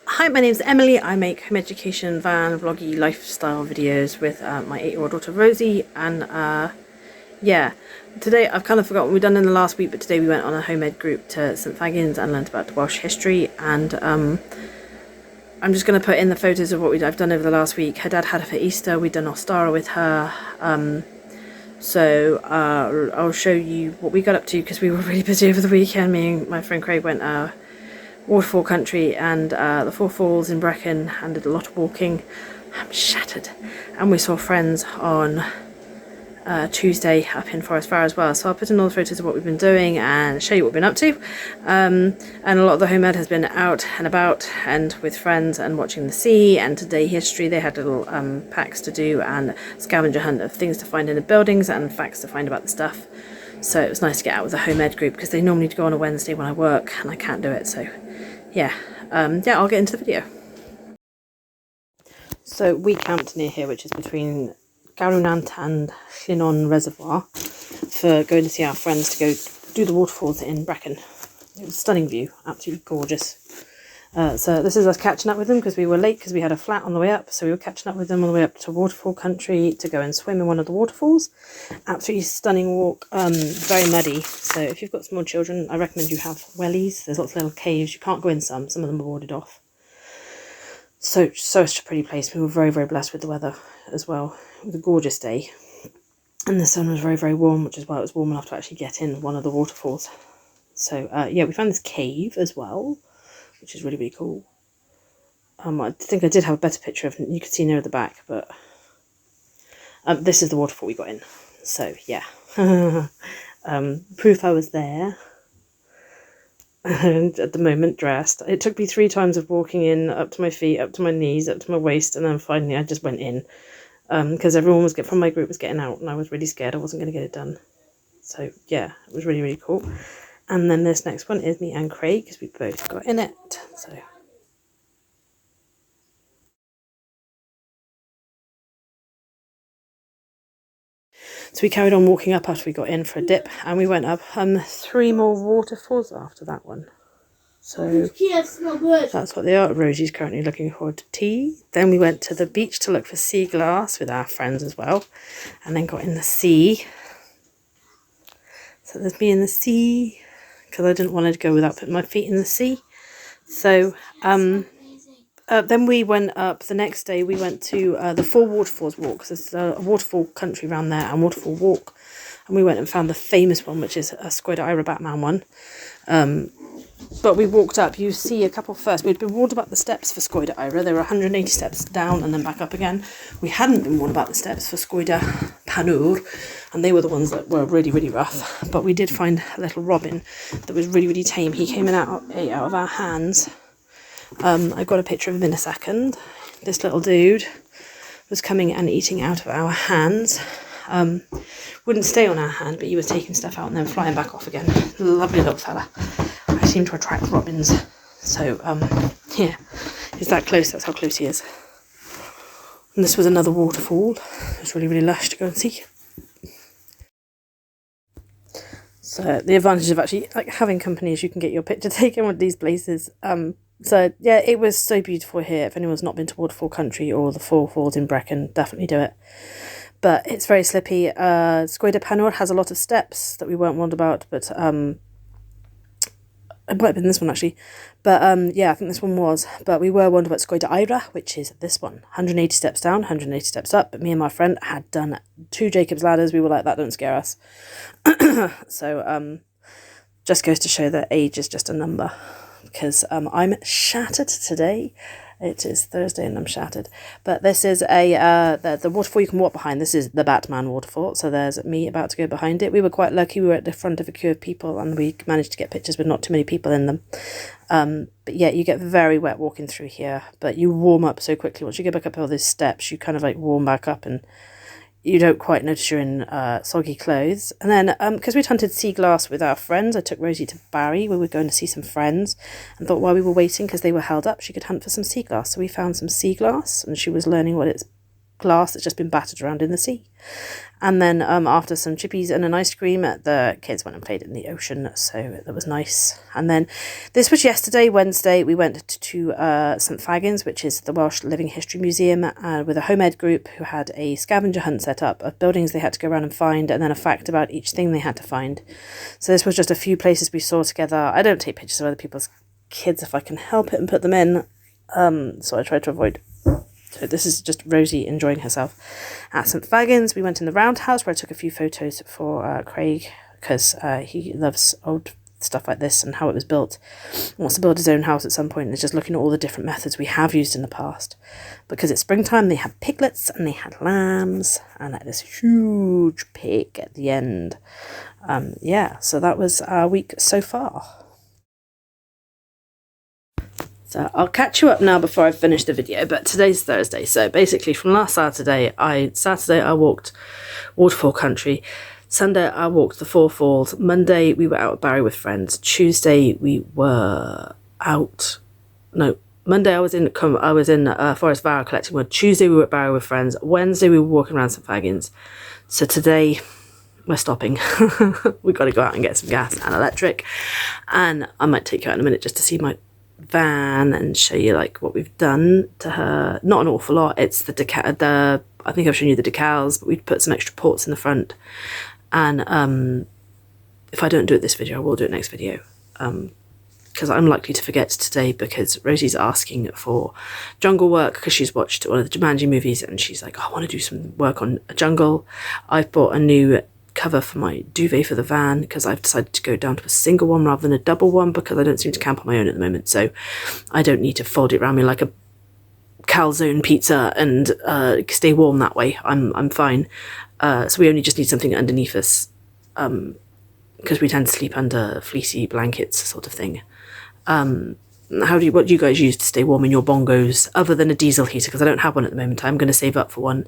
Hi, my name's Emily. I make home education, van, vloggy, lifestyle videos with my 8-year-old daughter Rosie, and yeah, today I've kind of forgotten what we've done in the last week, but today we went on a home ed group to St Fagans and learnt about Welsh history, and I'm just going to put in the photos of what I've done over the last week. Her dad had her for Easter, we'd done Ostara with her, so I'll show you what we got up to because we were really busy over the weekend. Me and my friend Craig went waterfall country and the Four Falls in Brecon and did a lot of walking. I'm shattered. And we saw friends on Tuesday up in Forest Fire as well. So I'll put in all the photos of what we've been doing and show you what we've been up to. And a lot of the home ed has been out and about and with friends and watching the sea. And today history, they had little packs to do and scavenger hunt of things to find in the buildings and facts to find about the stuff. So it was nice to get out with the home ed group because they normally go on a Wednesday when I work and I can't do it. So yeah, I'll get into the video. So we camped near here, which is between Garwnant and Llynon Reservoir, for going to see our friends to go do the waterfalls in Brecon. It was a stunning view, absolutely gorgeous. So this is us catching up with them because we were late because we had a flat on the way up. So we were catching up with them on the way up to waterfall country to go and swim in one of the waterfalls. Absolutely stunning walk, very muddy. So if you've got small children, I recommend you have wellies. There's lots of little caves. You can't go in some of them are boarded off. So such a pretty place. We were very, very blessed with the weather as well. It was a gorgeous day. And the sun was very, very warm, which is why it was warm enough to actually get in one of the waterfalls. So yeah, we found this cave as well, which is really, really cool. I think I did have a better picture of it. You could see near the back, but this is the waterfall we got in. So yeah, proof I was there. And at the moment dressed. It took me 3 times of walking in, up to my feet, up to my knees, up to my waist, and then finally I just went in. Because everyone from my group was getting out, and I was really scared I wasn't going to get it done. So yeah, it was really, really cool. And then this next one is me and Craig, because we both got in it. So we carried on walking up after we got in for a dip, and we went up 3 more waterfalls after that one. So that's what they are. Rosie's currently looking forward to tea. Then we went to the beach to look for sea glass with our friends as well, and then got in the sea. So there's me in the sea, because I didn't want to go without putting my feet in the sea. So then we went up the next day. We went to the 4 waterfalls walk, because there's a waterfall country around there and waterfall walk, and we went and found the famous one, which is a Squid Ira Batman one. But we walked up. You see a couple first. We'd been warned about the steps for Scoida Ira. There were 180 steps down and then back up again. We hadn't been warned about the steps for Scoida Panur, and they were the ones that were really, really rough. But we did find a little robin that was really, really tame. He came in ate out of our hands. I got a picture of him in a second. This little dude was coming and eating out of our hands. Wouldn't stay on our hand, but he was taking stuff out and then flying back off again. Lovely little fella. I seem to attract robins. So, yeah, he's that close. That's how close he is. And this was another waterfall. It was really, really lush to go and see. So the advantage of actually having company is you can get your picture taken with these places. So yeah, it was so beautiful here. If anyone's not been to Waterfall Country or the Four Falls in Brecon, definitely do it. But it's very slippy. Scoida Panur has a lot of steps that we weren't warned about, but it might have been this one actually. But yeah, I think this one was. But we were warned about Scoida Ira, which is this one. 180 steps down, 180 steps up. But me and my friend had done 2 Jacob's ladders. We were like, that don't scare us. So just goes to show that age is just a number, because I'm shattered today. It is Thursday and I'm shattered. But this is the waterfall you can walk behind. This is the Batman waterfall. So there's me about to go behind it. We were quite lucky. We were at the front of a queue of people and we managed to get pictures with not too many people in them. But yeah, you get very wet walking through here. But you warm up so quickly. Once you get back up all those steps, you kind of like warm back up and you don't quite notice you're in soggy clothes. And then, because we'd hunted sea glass with our friends, I took Rosie to Barry. We were going to see some friends and thought while we were waiting, because they were held up, she could hunt for some sea glass. So we found some sea glass and she was learning what it's glass that's just been battered around in the sea. And then after some chippies and an ice cream, the kids went and played in the ocean, so that was nice. And then this was yesterday, Wednesday, we went to St Fagans, which is the Welsh Living History Museum, with a home ed group who had a scavenger hunt set up of buildings they had to go around and find, and then a fact about each thing they had to find. So this was just a few places we saw together. I don't take pictures of other people's kids if I can help it and put them in, so I try to avoid. So this is just Rosie enjoying herself. At St Fagans, we went in the roundhouse where I took a few photos for Craig, because he loves old stuff like this and how it was built. He wants to build his own house at some point and is just looking at all the different methods we have used in the past. Because it's springtime, they had piglets and they had lambs and like this huge pig at the end. Yeah, so that was our week so far. So I'll catch you up now before I finish the video, but today's Thursday. So basically from last Saturday I walked Waterfall Country. Sunday I walked the Four Falls. Monday we were out at Barry with friends. Tuesday we were out. No, Monday I was in Forest Vara collecting wood. Tuesday we were at Barry with friends. Wednesday we were walking around St Fagans. So today we're stopping. We've got to go out and get some gas and electric. And I might take you out in a minute just to see my van and show you like what we've done to her. Not an awful lot. It's the I think I've shown you the decals, but we've put some extra ports in the front. And if I don't do it this video, I will do it next video. Because I'm likely to forget today, because Rosie's asking for jungle work because she's watched one of the Jumanji movies and she's like, oh, I want to do some work on a jungle. I've bought a new cover for my duvet for the van because I've decided to go down to a single one rather than a double one, because I don't seem to camp on my own at the moment, so I don't need to fold it around me like a calzone pizza and stay warm that way. I'm fine. So we only just need something underneath us, because we tend to sleep under fleecy blankets sort of thing. What do you guys use to stay warm in your bongos other than a diesel heater? Because I don't have one at the moment. I'm going to save up for one.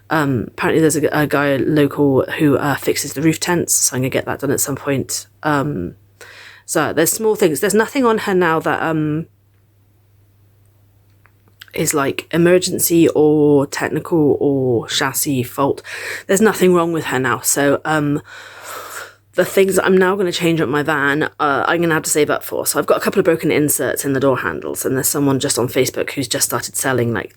Apparently there's a guy local who fixes the roof tents, so I'm going to get that done at some point. So there's small things. There's nothing on her now that is like emergency or technical or chassis fault. There's nothing wrong with her now. So the things that I'm now going to change up my van, I'm going to have to save up for. So I've got a couple of broken inserts in the door handles, and there's someone just on Facebook who's just started selling like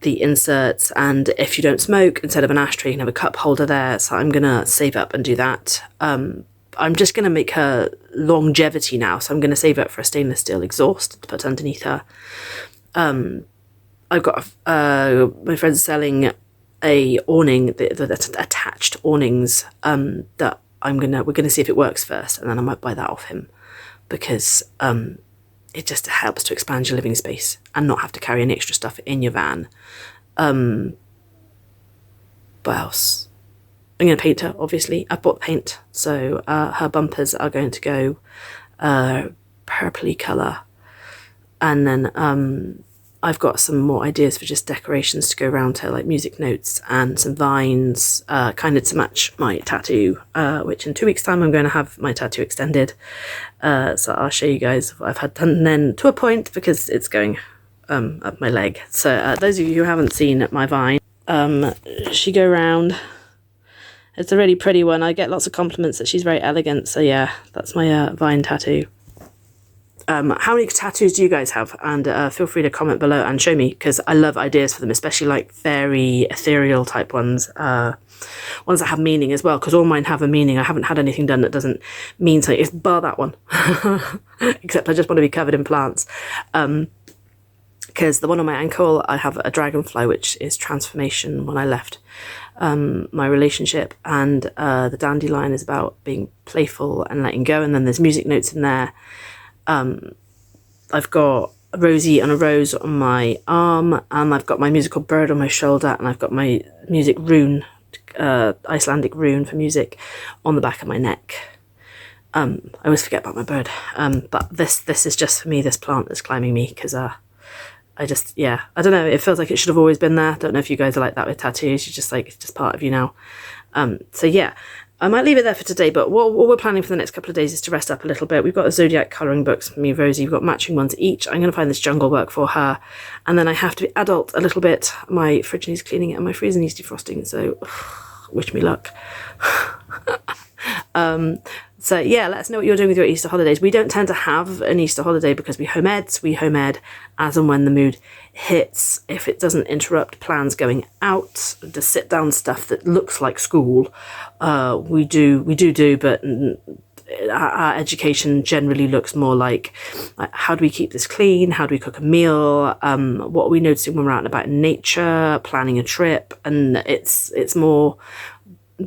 the inserts, and if you don't smoke, instead of an ashtray you can have a cup holder there. So I'm going to save up and do that. I'm just going to make her longevity now, so I'm going to save up for a stainless steel exhaust to put underneath her. I've got my friend's selling a awning, the attached awnings that we're gonna see if it works first, and then I might buy that off him, because it just helps to expand your living space and not have to carry any extra stuff in your van. What else? I'm gonna paint her, obviously. I bought paint, so her bumpers are going to go purpley colour, and then I've got some more ideas for just decorations to go around her, like music notes and some vines, kind of to match my tattoo, which in 2 weeks' time I'm going to have my tattoo extended. So I'll show you guys what I've had done then to a point, because it's going up my leg. So those of you who haven't seen my vine, she go round. It's a really pretty one. I get lots of compliments that she's very elegant. So yeah, that's my vine tattoo. How many tattoos do you guys have? And feel free to comment below and show me, because I love ideas for them, especially like fairy, ethereal type ones. Ones that have meaning as well, because all mine have a meaning. I haven't had anything done that doesn't mean something. It's bar that one. Except I just want to be covered in plants. Because the one on my ankle, I have a dragonfly, which is transformation when I left my relationship, and the dandelion is about being playful and letting go, and then there's music notes in there. I've got a Rosie and a rose on my arm, and I've got my musical bird on my shoulder, and I've got my music rune, Icelandic rune for music, on the back of my neck. I always forget about my bird, but this is just for me, this plant that's climbing me, because I just, yeah, I don't know, it feels like it should have always been there. Don't know if you guys are like that with tattoos, you're just like, it's just part of you now. So yeah, I might leave it there for today, but what we're planning for the next couple of days is to rest up a little bit. We've got the Zodiac colouring books for me and Rosie, we've got matching ones each. I'm going to find this jungle work for her, and then I have to be adult a little bit. My fridge needs cleaning and my freezer needs defrosting, so wish me luck. So yeah, let us know what you're doing with your Easter holidays. We don't tend to have an Easter holiday because we home ed as and when the mood hits. If it doesn't interrupt plans going out, the sit down stuff that looks like school, we do, but our education generally looks more like how do we keep this clean? How do we cook a meal? What are we noticing when we're out and about in nature, planning a trip? And it's more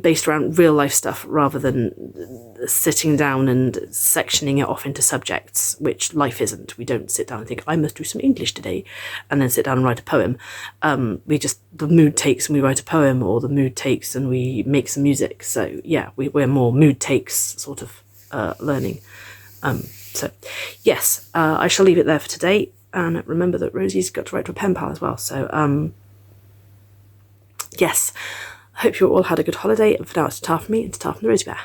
based around real life stuff rather than sitting down and sectioning it off into subjects, which life isn't. We don't sit down and think, I must do some English today, and then sit down and write a poem. The mood takes and we write a poem, or the mood takes and we make some music. So yeah, we're more mood takes sort of learning. So yes, I shall leave it there for today. And remember that Rosie's got to write to a pen pal as well. So yes, I hope you all had a good holiday, and for now it's ta from me and ta from the Rosie Bear.